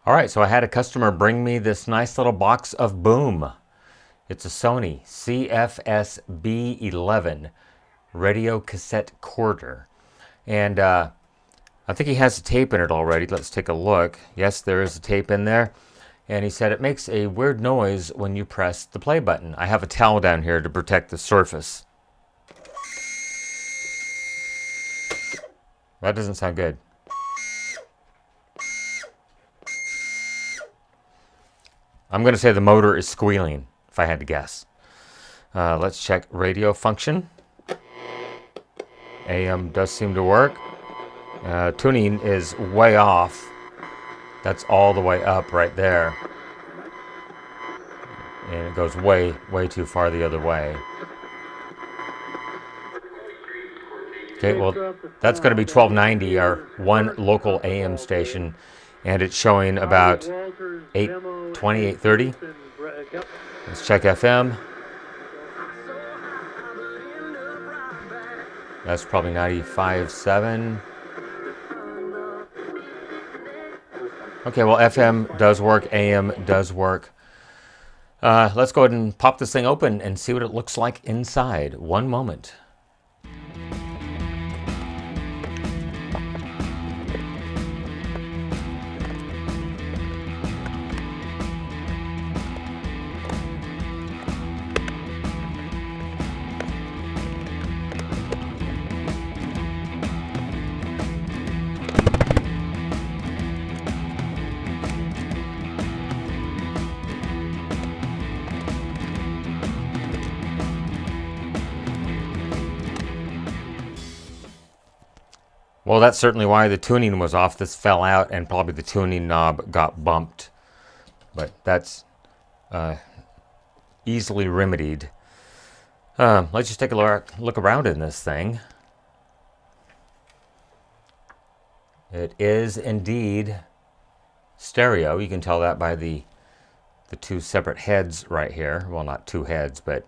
All right, so I had a customer bring me this nice little box of Boom. It's a Sony CFS-B11 radio cassette recorder. And I think he has a tape in it already. Let's take a look. Yes, there is a tape in there. And he said it makes a weird noise when you press the play button. I have a towel down here to protect the surface. That doesn't sound good. I'm going to say the motor is squealing, if I had to guess. Let's check radio function. AM does seem to work. Tuning is way off. That's all the way up right there. And it goes way, way too far the other way. Okay, well, that's going to be 1290, our one local AM station, and it's showing about 820, 830. Let's check FM. That's probably 95.7. Okay, well, FM does work, AM does work. Let's go ahead and pop this thing open and see what it looks like inside. One moment. Well, that's certainly why the tuning was off. This fell out and probably the tuning knob got bumped. But that's easily remedied. Let's just take a look around in this thing. It is indeed stereo. You can tell that by the two separate heads right here. Well, not two heads, but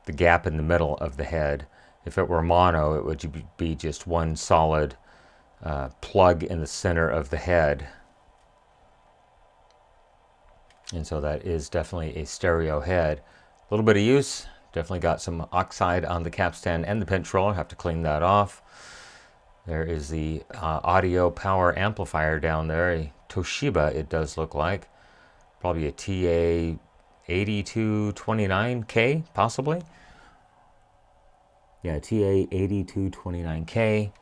the gap in the middle of the head. If it were mono, it would be just one solid plug in the center of the head. And so that is definitely a stereo head. A little bit of use. Definitely got some oxide on the capstan and the pinch roller. Have to clean that off. There is the audio power amplifier down there. A Toshiba, it does look like. Probably a TA 8229K, possibly. Yeah, TA 8229K.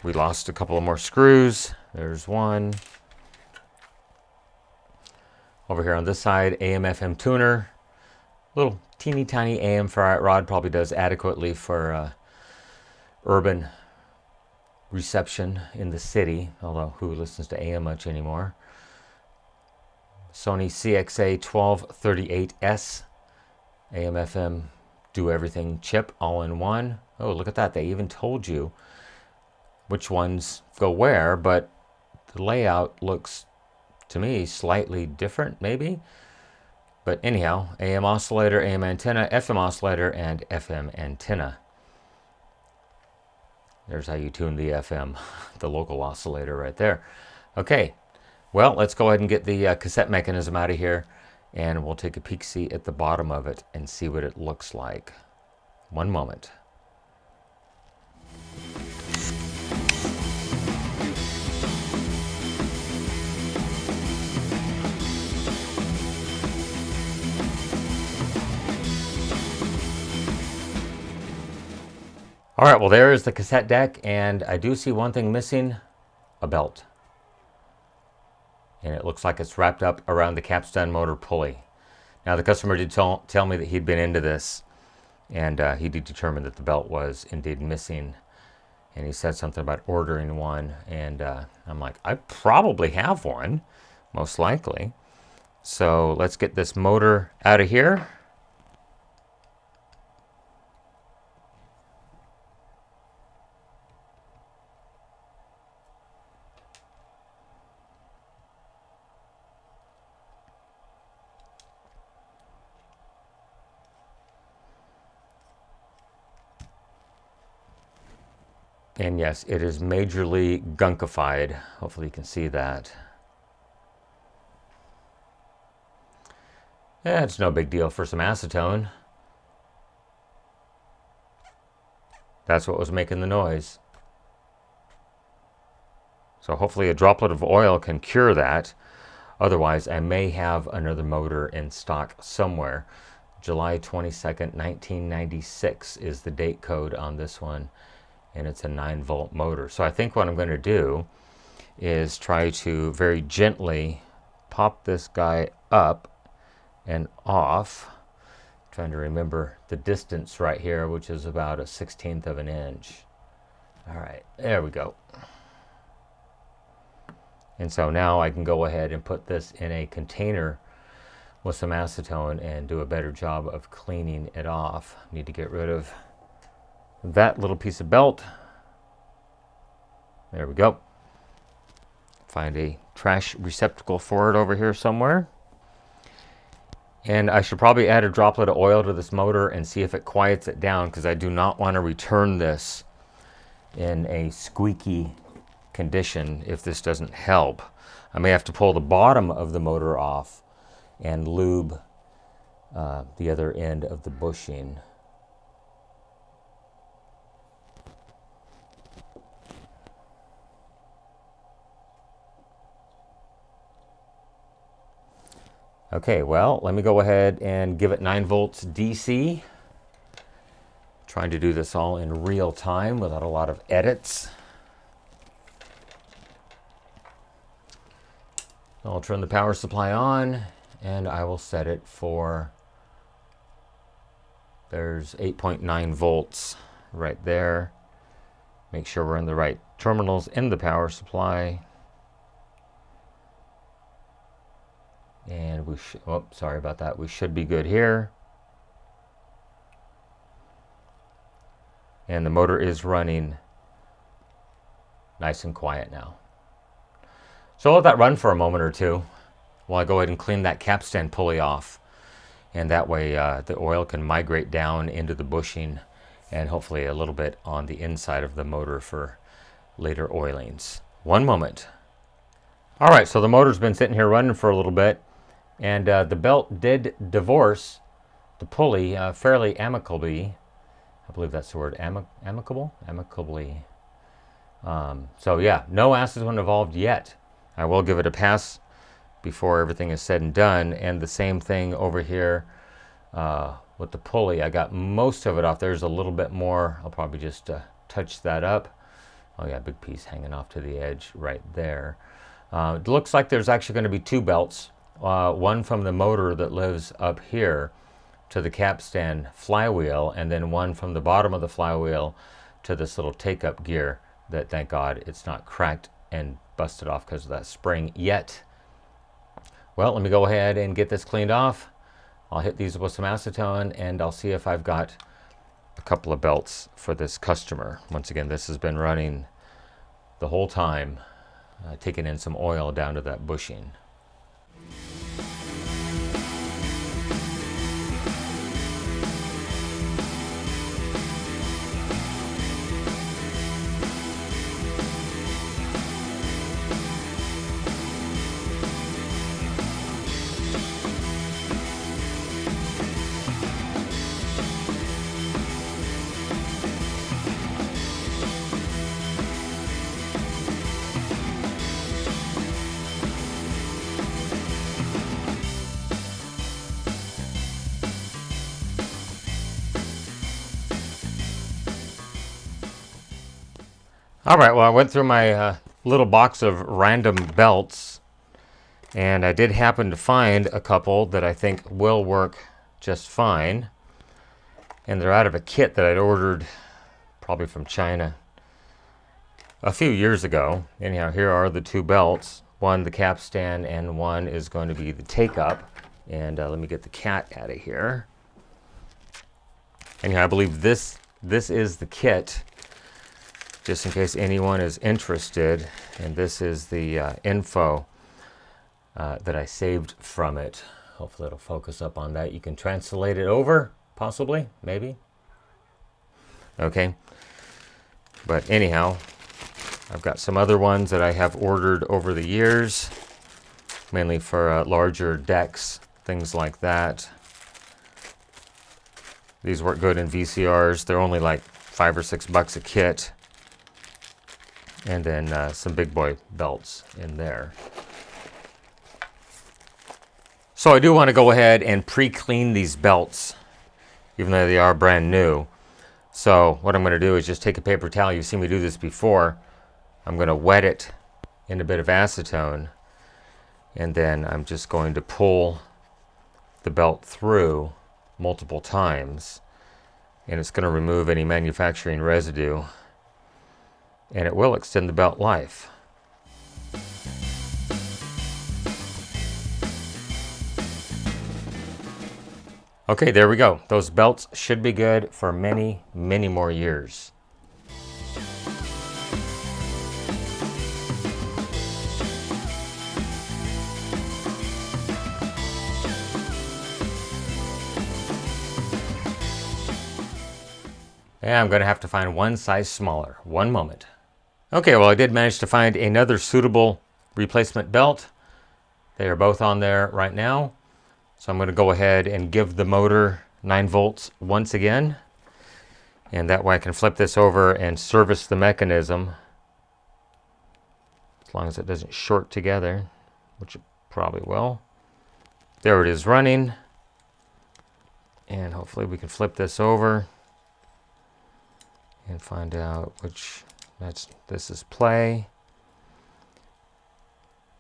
We lost a couple of more screws. There's one. Over here on this side, AM/FM tuner. Little teeny tiny AM ferrite rod, probably does adequately for urban reception in the city, although who listens to AM much anymore. Sony CXA-1238S. AM/FM do everything chip all in one. Oh, look at that. They even told you which ones go where, but the layout looks to me slightly different maybe. But anyhow, AM oscillator, AM antenna, FM oscillator, and FM antenna. There's how you tune the FM, the local oscillator right there. Okay, well, let's go ahead and get the cassette mechanism out of here, and we'll take a peek-see at the bottom of it and see what it looks like. One moment. All right, well, there is the cassette deck, and I do see one thing missing, a belt. And it looks like it's wrapped up around the capstan motor pulley. Now, the customer did tell me that he'd been into this, and he did determine that the belt was indeed missing. And he said something about ordering one, and I'm like, I probably have one, most likely. So let's get this motor out of here. And yes, it is majorly gunkified. Hopefully you can see that. Yeah, it's no big deal for some acetone. That's what was making the noise. So hopefully a droplet of oil can cure that. Otherwise, I may have another motor in stock somewhere. July 22nd, 1996 is the date code on this one, and it's a 9-volt motor. So I think what I'm going to do is try to very gently pop this guy up and off. I'm trying to remember the distance right here, which is about a 1/16 of an inch. All right, there we go. And so now I can go ahead and put this in a container with some acetone and do a better job of cleaning it off. Need to get rid of that little piece of belt. There we go. Find a trash receptacle for it over here somewhere. And I should probably add a droplet of oil to this motor and see if it quiets it down, because I do not want to return this in a squeaky condition if this doesn't help. I may have to pull the bottom of the motor off and lube the other end of the bushing. Okay, well, let me go ahead and give it 9 volts DC. Trying to do this all in real time without a lot of edits. I'll turn the power supply on, and I will set it for, there's 8.9 volts right there. Make sure we're in the right terminals in the power supply. And we should, oh, sorry about that. We should be good here. And the motor is running nice and quiet now. So I'll let that run for a moment or two while I go ahead and clean that capstan pulley off. And that way the oil can migrate down into the bushing and hopefully a little bit on the inside of the motor for later oilings. One moment. All right, so the motor's been sitting here running for a little bit, and the belt did divorce the pulley fairly amicably. I believe that's the word, amicably. So yeah, no acetone involved yet. I will give it a pass before everything is said and done. And the same thing over here with the pulley. I got most of it off. There's a little bit more. I'll probably just touch that up. Oh yeah, big piece hanging off to the edge right there. It looks like there's actually going to be 2 belts. One from the motor that lives up here to the capstan flywheel, and then one from the bottom of the flywheel to this little take-up gear that, thank God, it's not cracked and busted off because of that spring yet. Well, let me go ahead and get this cleaned off. I'll hit these with some acetone, and I'll see if I've got a couple of belts for this customer. Once again, this has been running the whole time, taking in some oil down to that bushing. All right, well, I went through my little box of random belts, and I did happen to find a couple that I think will work just fine. And they're out of a kit that I'd ordered probably from China a few years ago. Anyhow, here are the 2 belts. One, the capstan, and one is going to be the take-up. And let me get the cat out of here. Anyhow, I believe this is the kit, just in case anyone is interested. And this is the info that I saved from it. Hopefully it'll focus up on that. You can translate it over, possibly, maybe. Okay. But anyhow, I've got some other ones that I have ordered over the years, mainly for larger decks, things like that. These work good in VCRs. They're only like $5 or $6 a kit. And then some big boy belts in there. So I do want to go ahead and pre-clean these belts, even though they are brand new. So what I'm going to do is just take a paper towel. You've seen me do this before. I'm going to wet it in a bit of acetone, and then I'm just going to pull the belt through multiple times, and it's going to remove any manufacturing residue, and it will extend the belt life. Okay, there we go. Those belts should be good for many, many more years. Yeah, I'm going to have to find one size smaller. One moment. Okay, well, I did manage to find another suitable replacement belt. They are both on there right now. So I'm going to go ahead and give the motor 9 volts once again. And that way I can flip this over and service the mechanism. As long as it doesn't short together, which it probably will. There it is running. And hopefully we can flip this over and find out which, this is play.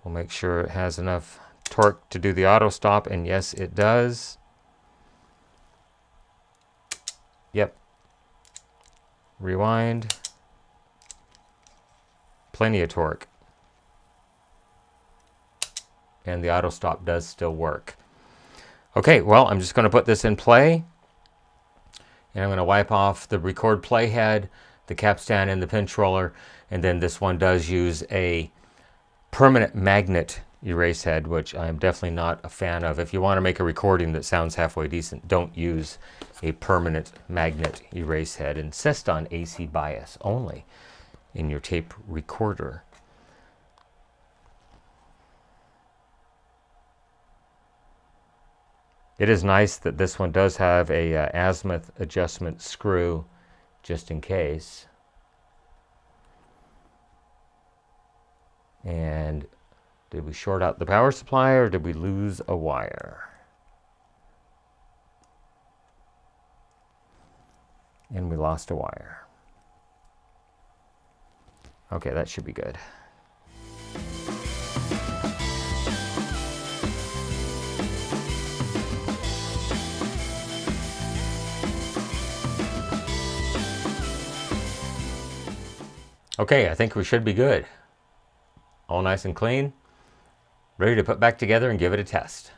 We'll make sure it has enough torque to do the auto stop, and yes, it does. Yep. Rewind. Plenty of torque. And the auto stop does still work. Okay, well, I'm just going to put this in play. And I'm going to wipe off the record playhead, the capstan, and the pinch roller. And then this one does use a permanent magnet erase head, which I'm definitely not a fan of. If you want to make a recording that sounds halfway decent, don't use a permanent magnet erase head. Insist on AC bias only in your tape recorder. It is nice that this one does have a azimuth adjustment screw, just in case. And did we short out the power supply, or did we lose a wire? And we lost a wire. Okay, that should be good. Okay, I think we should be good. All nice and clean. Ready to put back together and give it a test.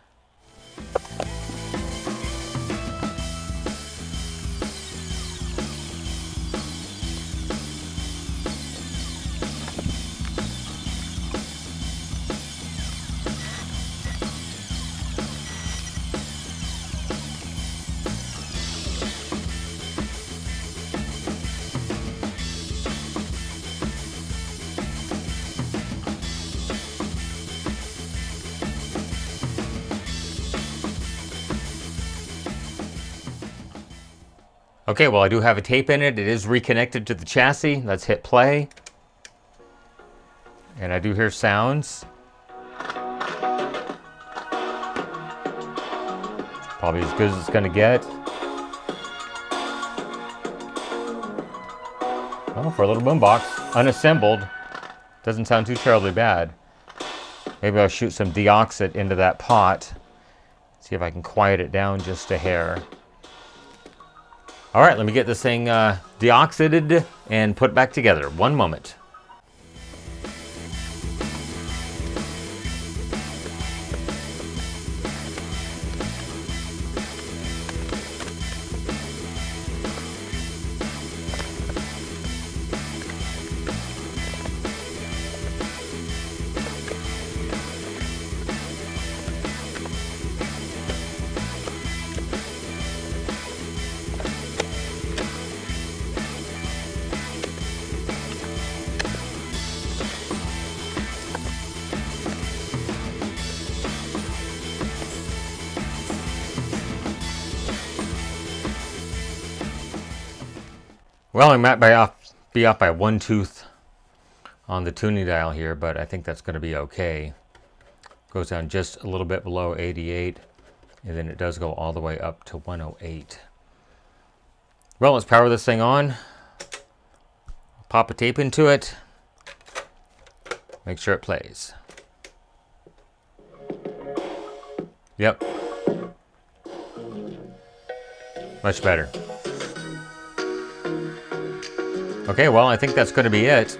Okay, well, I do have a tape in it. It is reconnected to the chassis. Let's hit play. And I do hear sounds. Probably as good as it's going to get. Well, for a little boom box, unassembled, doesn't sound too terribly bad. Maybe I'll shoot some deoxit into that pot. See if I can quiet it down just a hair. All right, let me get this thing deoxidated and put back together. One moment. Well, I might be off by 1 tooth on the tuning dial here, but I think that's going to be okay. Goes down just a little bit below 88, and then it does go all the way up to 108. Well, let's power this thing on. Pop a tape into it. Make sure it plays. Yep. Much better. Okay, well, I think that's going to be it.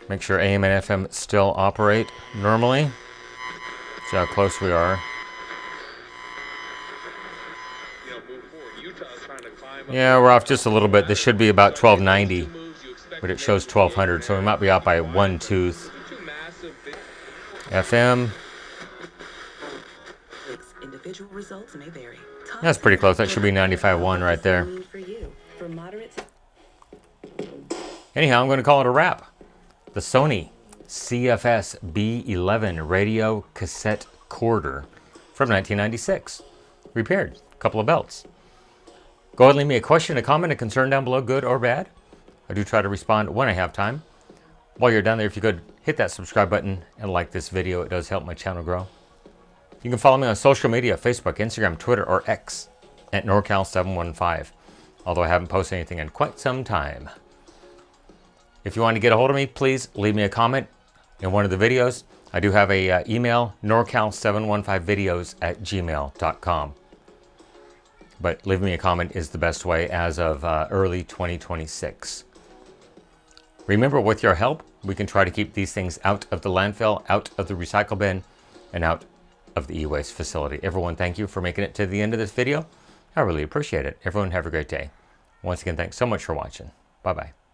Make sure AM and FM still operate normally. See how close we are. Yeah, we're off just a little bit. This should be about 1290, but it shows 1200, so we might be off by 1 tooth. FM. That's pretty close. That should be 95.1 right there. Anyhow, I'm going to call it a wrap. The Sony CFS-B11 radio cassette recorder from 1996. Repaired. A couple of belts. Go ahead and leave me a question, a comment, a concern down below, good or bad. I do try to respond when I have time. While you're down there, if you could hit that subscribe button and like this video, it does help my channel grow. You can follow me on social media, Facebook, Instagram, Twitter, or X at NorCal715, although I haven't posted anything in quite some time. If you want to get a hold of me, please leave me a comment in one of the videos. I do have a email, norcal715videos@gmail.com. But leaving me a comment is the best way as of early 2026. Remember, with your help, we can try to keep these things out of the landfill, out of the recycle bin, and out of the e-waste facility. Everyone, thank you for making it to the end of this video. I really appreciate it. Everyone, have a great day. Once again, thanks so much for watching. Bye-bye.